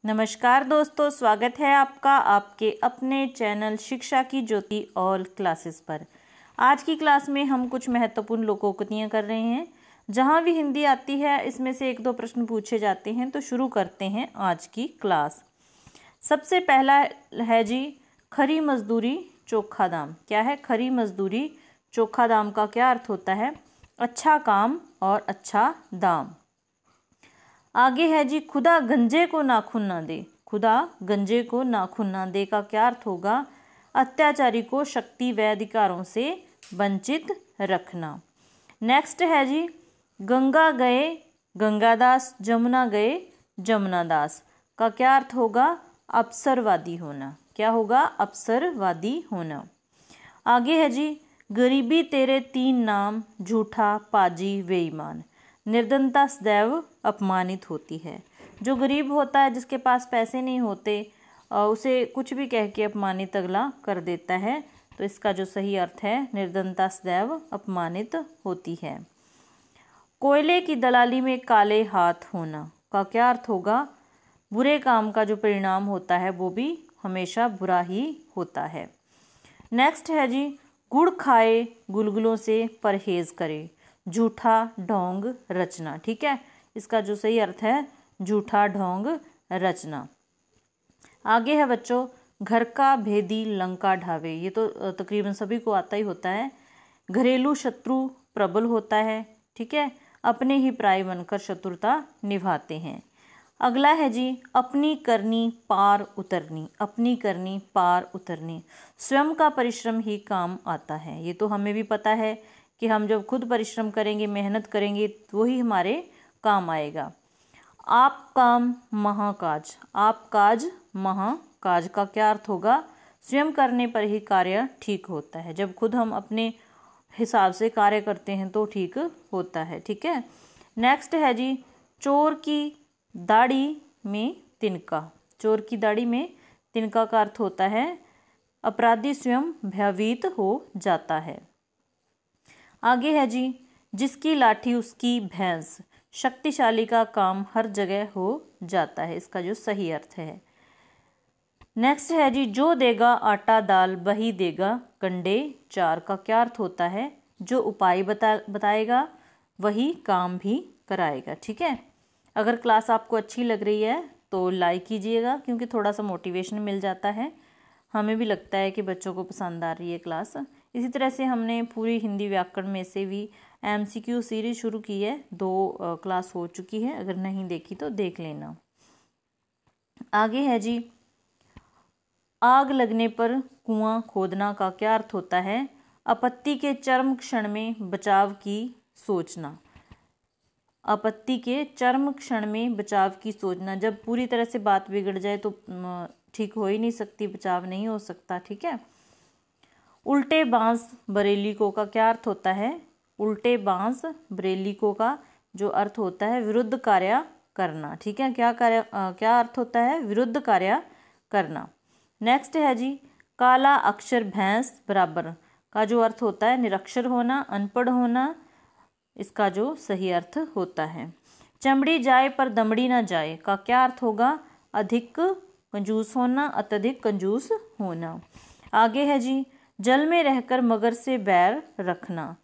नमस्कार दोस्तों, स्वागत है आपका आपके अपने चैनल शिक्षा की ज्योति ऑल क्लासेस पर। आज की क्लास में हम कुछ महत्वपूर्ण लोकोक्तियाँ कर रहे हैं। जहाँ भी हिंदी आती है इसमें से 1-2 प्रश्न पूछे जाते हैं, तो शुरू करते हैं आज की क्लास। सबसे पहला है जी, खरी मजदूरी चोखा दाम। क्या है? खरी मजदूरी चोखा दाम का क्या अर्थ होता है? अच्छा काम और अच्छा दाम। आगे है जी, खुदा गंजे को नाखून ना दे। खुदा गंजे को नाखून ना दे का क्या अर्थ होगा? अत्याचारी को शक्ति व अधिकारों से वंचित रखना। नेक्स्ट है जी, गंगा गए गंगादास, जमुना गए जमुनादास का क्या अर्थ होगा? अवसरवादी होना। क्या होगा? अवसरवादी होना। आगे है जी, गरीबी तेरे 3 नाम, झूठा पाजी बेईमान। निर्धनता सदैव अपमानित होती है। जो गरीब होता है, जिसके पास पैसे नहीं होते, उसे कुछ भी कह के अपमानित अगला कर देता है। तो इसका जो सही अर्थ है, निर्धनता सदैव अपमानित होती है। कोयले की दलाली में काले हाथ होना का क्या अर्थ होगा? बुरे काम का जो परिणाम होता है वो भी हमेशा बुरा ही होता है। नेक्स्ट है जी, गुड़ खाए गुलगुलों से परहेज करे, झूठा ढोंग रचना। ठीक है, इसका जो सही अर्थ है, झूठा ढोंग रचना। आगे है बच्चों, घर का भेदी लंका ढावे। ये तो तकरीबन सभी को आता ही होता है। घरेलू शत्रु प्रबल होता है। ठीक है, अपने ही पराये बनकर शत्रुता निभाते हैं। अगला है जी, अपनी करनी पार उतरनी। अपनी करनी पार उतरनी, स्वयं का परिश्रम ही काम आता है। ये तो हमें भी पता है कि हम जब खुद परिश्रम करेंगे, मेहनत करेंगे, तो वही हमारे काम आएगा। आप काम महाकाज। आप काज महाकाज का क्या अर्थ होगा? स्वयं करने पर ही कार्य ठीक होता है। जब खुद हम अपने हिसाब से कार्य करते हैं तो ठीक होता है। ठीक है। नेक्स्ट है जी, चोर की दाढ़ी में तिनका। चोर की दाढ़ी में तिनका का अर्थ होता है अपराधी स्वयं भयभीत हो जाता है। आगे है जी, जिसकी लाठी उसकी भैंस। शक्तिशाली का काम हर जगह हो जाता है। इसका जो सही अर्थ है। नेक्स्ट है जी, जो देगा आटा दाल वही देगा कंडे चार का क्या अर्थ होता है? जो उपाय बताएगा वही काम भी कराएगा। ठीक है। अगर क्लास आपको अच्छी लग रही है तो लाइक कीजिएगा, क्योंकि थोड़ा सा मोटिवेशन मिल जाता है। हमें भी लगता है कि बच्चों को पसंद आ रही है क्लास। इसी तरह से हमने पूरी हिंदी व्याकरण में से भी MCQ सीरीज शुरू की है। 2 क्लास हो चुकी है, अगर नहीं देखी तो देख लेना। आगे है जी, आग लगने पर कुआं खोदना का क्या अर्थ होता है? आपत्ति के चरम क्षण में बचाव की सोचना। आपत्ति के चरम क्षण में बचाव की सोचना। जब पूरी तरह से बात बिगड़ जाए तो ठीक हो ही नहीं सकती, बचाव नहीं हो सकता। ठीक है। उल्टे बांस बरेली को का क्या अर्थ होता है? उल्टे बांस बरेली को का जो अर्थ होता है, विरुद्ध कार्य करना। ठीक है। क्या अर्थ होता है? विरुद्ध कार्य करना। नेक्स्ट है जी, काला अक्षर भैंस बराबर का जो अर्थ होता है, निरक्षर होना, अनपढ़ होना। इसका जो सही अर्थ होता है। चमड़ी जाए पर दमड़ी ना जाए का क्या अर्थ होगा? अधिक कंजूस होना, अत्यधिक कंजूस होना। आगे है जी, जल में रहकर मगर से बैर रखना,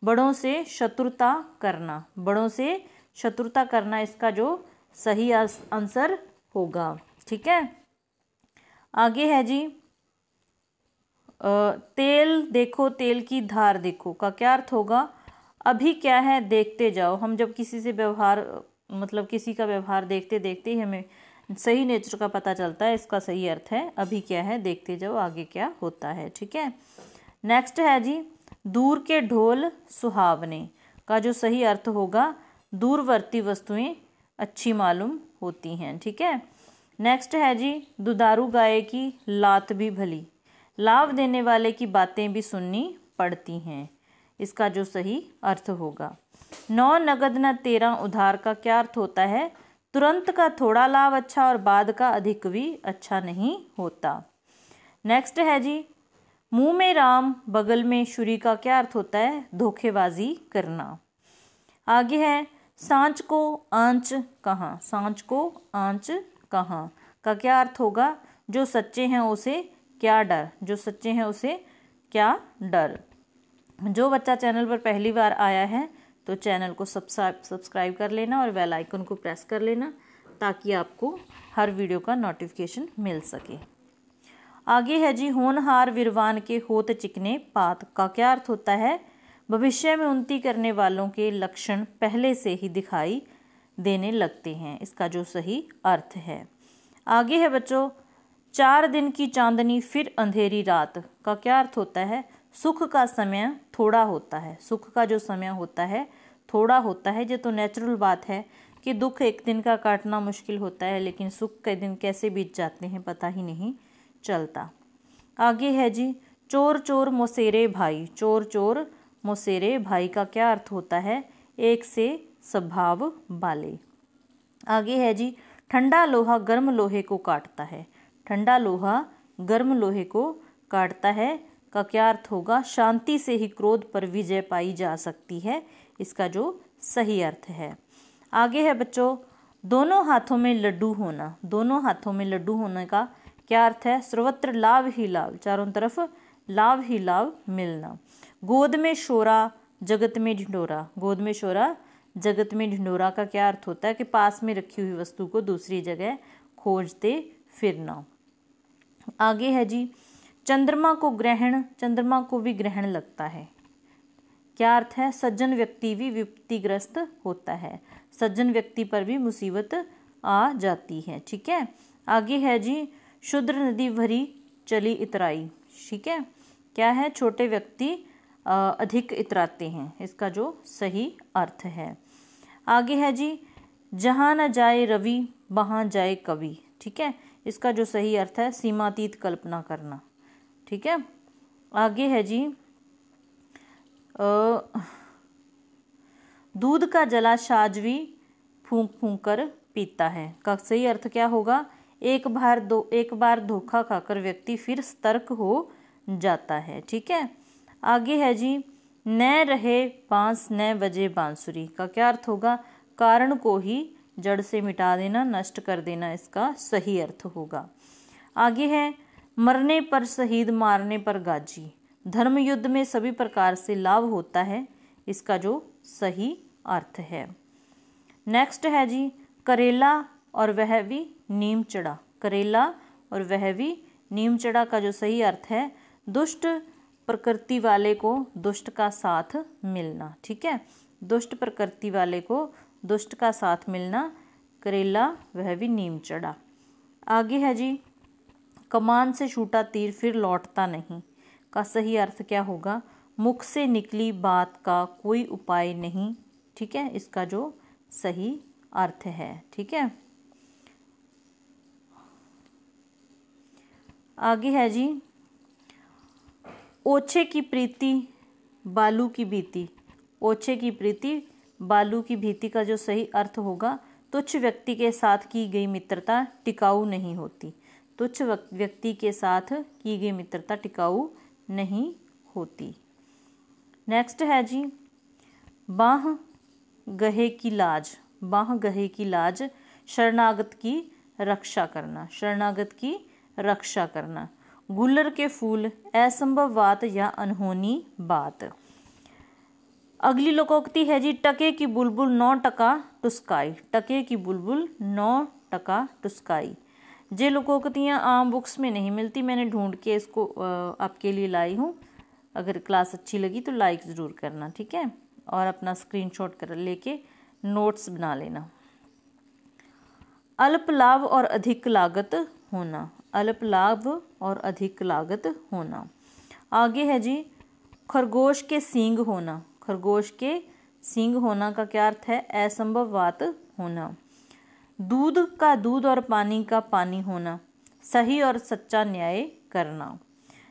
बड़ों से शत्रुता करना। बड़ों से शत्रुता करना, इसका जो सही आंसर होगा। ठीक है। आगे है जी, तेल देखो तेल की धार देखो का क्या अर्थ होगा? अभी क्या है देखते जाओ। हम जब किसी से व्यवहार किसी का व्यवहार देखते देखते ही हमें सही नेचर का पता चलता है। इसका सही अर्थ है अभी क्या है देखते जाओ, आगे क्या होता है। ठीक है। नेक्स्ट है जी, दूर के ढोल सुहावने का जो सही अर्थ होगा, दूरवर्ती वस्तुएं अच्छी मालूम होती हैं। ठीक है। नेक्स्ट है जी, दुधारू गाय की लात भी भली, लाभ देने वाले की बातें भी सुननी पड़ती हैं। इसका जो सही अर्थ होगा। 9 नगद न 13 उधार का क्या अर्थ होता है? तुरंत का थोड़ा लाभ अच्छा और बाद का अधिक भी अच्छा नहीं होता। नेक्स्ट है जी, मुंह में राम बगल में छुरी का क्या अर्थ होता है? धोखेबाजी करना। आगे है, सांच को आंच कहाँ। सांच को आंच कहाँ का क्या अर्थ होगा? जो सच्चे हैं उसे क्या डर, जो सच्चे हैं उसे क्या डर। जो बच्चा चैनल पर पहली बार आया है तो चैनल को सब्सक्राइब कर लेना और बेल आइकन को प्रेस कर लेना ताकि आपको हर वीडियो का नोटिफिकेशन मिल सके। आगे है जी, होनहार विरवान के होत चिकने पात का क्या अर्थ होता है? भविष्य में उन्नति करने वालों के लक्षण पहले से ही दिखाई देने लगते हैं, इसका जो सही अर्थ है। आगे है बच्चों, 4 दिन की चांदनी फिर अंधेरी रात का क्या अर्थ होता है? सुख का समय थोड़ा होता है, सुख का जो समय होता है थोड़ा होता है। ये तो नेचुरल बात है कि दुख एक दिन का काटना मुश्किल होता है, लेकिन सुख के दिन कैसे बीत जाते हैं पता ही नहीं चलता। आगे है जी, चोर चोर मोसेरे भाई, चोर चोर मोसेरे भाई का क्या अर्थ होता है? एक से स्वभाव वाले। आगे है जी, ठंडा लोहा गर्म लोहे को काटता है, ठंडा लोहा गर्म लोहे को काटता है का क्या अर्थ होगा? शांति से ही क्रोध पर विजय पाई जा सकती है, इसका जो सही अर्थ है। आगे है बच्चों, दोनों हाथों में लड्डू होना, दोनों हाथों में लड्डू होने का क्या अर्थ है? सर्वत्र लाभ ही लाभ, चारों तरफ लाभ ही लाभ मिलना। गोद में शोरा जगत में ढिंढोरा, गोद में शोरा जगत में ढिंढोरा का क्या अर्थ होता है? कि पास में रखी हुई वस्तु को दूसरी जगह खोजते फिरना। आगे है जी, चंद्रमा को ग्रहण, चंद्रमा को भी ग्रहण लगता है, क्या अर्थ है? सज्जन व्यक्ति भी विपत्तिग्रस्त होता है, सज्जन व्यक्ति पर भी मुसीबत आ जाती है। ठीक है। आगे है जी, शुद्र नदी भरी चली इतराई, ठीक है, क्या है? छोटे व्यक्ति अधिक इतराते हैं, इसका जो सही अर्थ है। आगे है जी, जहाँ न जाए रवि वहाँ जाए कवि, ठीक है, इसका जो सही अर्थ है सीमातीत कल्पना करना। ठीक है। आगे है जी, दूध का जला साजवी फूंक फूंक कर पीता है का सही अर्थ क्या होगा? एक बार धोखा खाकर व्यक्ति फिर सतर्क हो जाता है। ठीक है। आगे है जी, न रहे बांस न बजे बांसुरी का क्या अर्थ होगा? कारण को ही जड़ से मिटा देना, नष्ट कर देना, इसका सही अर्थ होगा। आगे है, मरने पर शहीद मारने पर गाजी, धर्म युद्ध में सभी प्रकार से लाभ होता है, इसका जो सही अर्थ है। नेक्स्ट है जी, करेला और वह भी नीम चढ़ा, करेला और वह भी नीम चढ़ा का जो सही अर्थ है दुष्ट प्रकृति वाले को दुष्ट का साथ मिलना। ठीक है, दुष्ट प्रकृति वाले को दुष्ट का साथ मिलना, करेला वह भी नीम चढ़ा। आगे है जी, कमान से छूटा तीर फिर लौटता नहीं का सही अर्थ क्या होगा? मुख से निकली बात का कोई उपाय नहीं। ठीक है, इसका जो सही अर्थ है। ठीक है। आगे है जी, ओछे की प्रीति बालू की भीति, ओछे की प्रीति बालू की भीति का जो सही अर्थ होगा, तुच्छ व्यक्ति के साथ की गई मित्रता टिकाऊ नहीं होती, तुच्छ व्यक्ति के साथ की गई मित्रता टिकाऊ नहीं होती। नेक्स्ट है जी, बाह गहे की लाज, बाह गहे की लाज शरणागत की रक्षा करना, शरणागत की रक्षा करना। गुलर के फूल असंभव बात या अनहोनी बात। अगली लोकोक्ति है जी, टके की बुलबुल 9 टका टुस्काई, टके की बुलबुल 9 टका टुस्काई। ये लोकोक्तियाँ आम बुक्स में नहीं मिलती, मैंने ढूंढ के इसको आपके लिए लाई हूँ। अगर क्लास अच्छी लगी तो लाइक ज़रूर करना। ठीक है, और अपना स्क्रीनशॉट कर लेके नोट्स बना लेना। अल्प लाभ और अधिक लागत होना, अल्प लाभ और अधिक लागत होना। आगे है जी, खरगोश के सींग होना, खरगोश के सींग होना का क्या अर्थ है? असंभव बात होना। दूध का दूध और पानी का पानी होना, सही और सच्चा न्याय करना।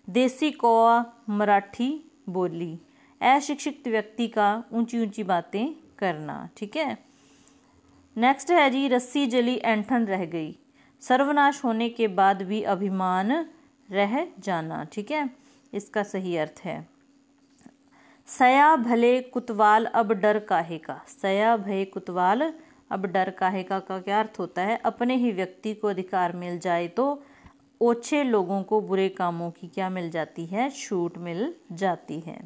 देसी कौवा मराठी बोली, अशिक्षित व्यक्ति का ऊंची ऊंची बातें करना। ठीक है। नेक्स्ट है जी, रस्सी जली ऐंठन रह गई, सर्वनाश होने के बाद भी अभिमान रह जाना। ठीक है, इसका सही अर्थ है। सया भले कुतवाल अब डर काहे का, सया भय कुतवाल अब डर काहे का क्या अर्थ होता है, अपने ही व्यक्ति को अधिकार मिल जाए तो ओछे लोगों को बुरे कामों की क्या मिल जाती है, छूट मिल जाती है।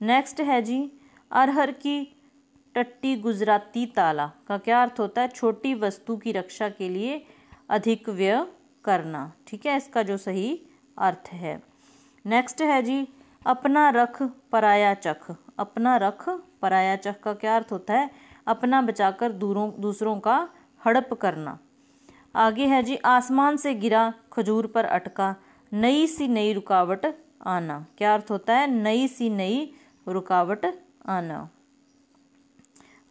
नेक्स्ट है जी, अरहर की टट्टी गुजराती ताला का क्या अर्थ होता है, छोटी वस्तु की रक्षा के लिए अधिक व्यय करना। ठीक है, इसका जो सही अर्थ है। नेक्स्ट है जी, अपना रख पराया चख। अपना रख पराया चख का क्या अर्थ होता है, अपना बचाकर दूसरों का हड़प करना। आगे है जी, आसमान से गिरा खजूर पर अटका, नई सी नई रुकावट आना। क्या अर्थ होता है, नई सी नई रुकावट आना।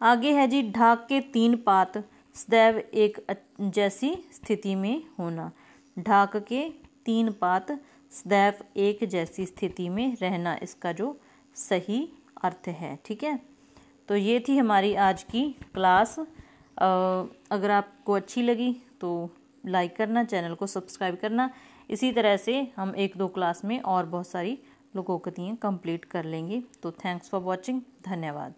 आगे है जी, ढाक के 3 पात सदैव एक जैसी स्थिति में होना। ढाक के 3 पात सदैव एक जैसी स्थिति में रहना, इसका जो सही अर्थ है। ठीक है, तो ये थी हमारी आज की क्लास। अगर आपको अच्छी लगी तो लाइक करना, चैनल को सब्सक्राइब करना। इसी तरह से हम 1-2 क्लास में और बहुत सारी लोकोक्तियाँ कंप्लीट कर लेंगे। तो थैंक्स फॉर वॉचिंग, धन्यवाद।